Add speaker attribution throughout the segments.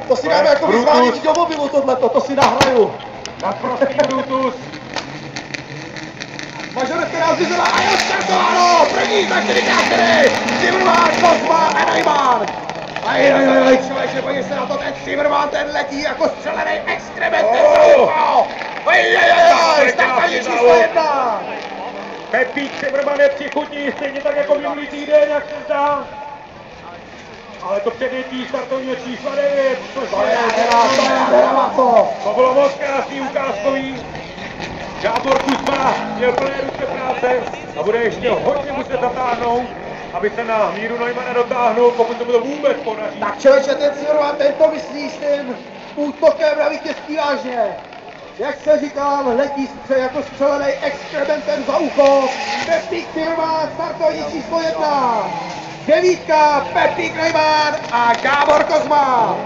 Speaker 1: To si dáme jako vyzvánění do mobilu tohleto, to si nahraju.
Speaker 2: Naprostý Brutus.
Speaker 1: Mažoretka nás vyzvala a je startováno! První za 4x4! Zimmermann, Kozma a Neumann! Ajajajaj, člověče, podívej se na to, ten Zimmermann, ten letí jako střelený exkrement, ten Zauko! Ajajajaj, startovní číslo 1!
Speaker 2: Pepík Zimmermann je přichutí, stejně tak jako minulý týden, jak se zdá. Ale to předjetí startovního čísla 9, což to bylo moc krásný ukázkový. Gábor Kuzma měl plné ruce práce a bude ještě hodně muset zatáhnout, aby se na Míru Neumanna dotáhnul, pokud to bylo vůbec podaří.
Speaker 1: Tak člověče, ten Zimmermann, ten to myslí s tím útokem na vítězství vážně. Jak se říkal, letí jako střelený exkrementem za ucho. Pepík Zimmermann, startovní číslo 1. 9, Pepík Neumann a Gábor Kozma.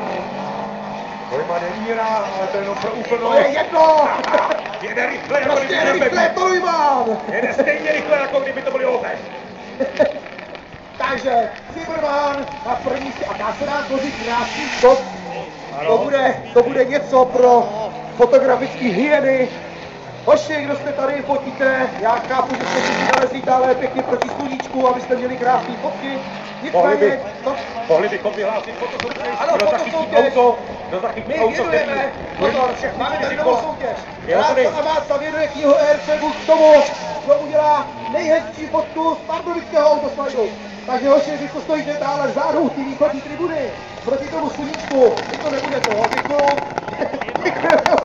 Speaker 2: Neumann nemírá, ale to je jenom pro úplnost.
Speaker 1: To je jedno.
Speaker 2: Jede rychle, jako
Speaker 1: Prostě
Speaker 2: kdyby
Speaker 1: rychle to Neumann.
Speaker 2: Jede stejně rychle, jako kdyby to byly Otež.
Speaker 1: Takže Zimmermann na první a dá se nám tvořit krásný skok. To bude něco pro fotografické hyeny. Hoši, kdo jste tady, fotíte, já chápu, že jste si nalezlíte, ale pěkně proti sluníčku, abyste měli krásné fotky. Nicméně,
Speaker 2: Mohli bychom vyhlásit fotosoutěž,
Speaker 1: ano,
Speaker 2: kdo zachytí
Speaker 1: fotosoutěž.
Speaker 2: auto, kdo zachytí
Speaker 1: My
Speaker 2: auto,
Speaker 1: věnujeme, pozor, máme tady novou soutěž.
Speaker 2: Jo, tady.
Speaker 1: Rásta Amáca věnuje knihu Airchefu k tomu, kdo udělá nejhezčí fotku z pardubického autoslajdu. Takže hoši, vy to stojíte dále vzadu, ty východní tribuny, proti tomu sluníčku, vy to nebudete, děkuju.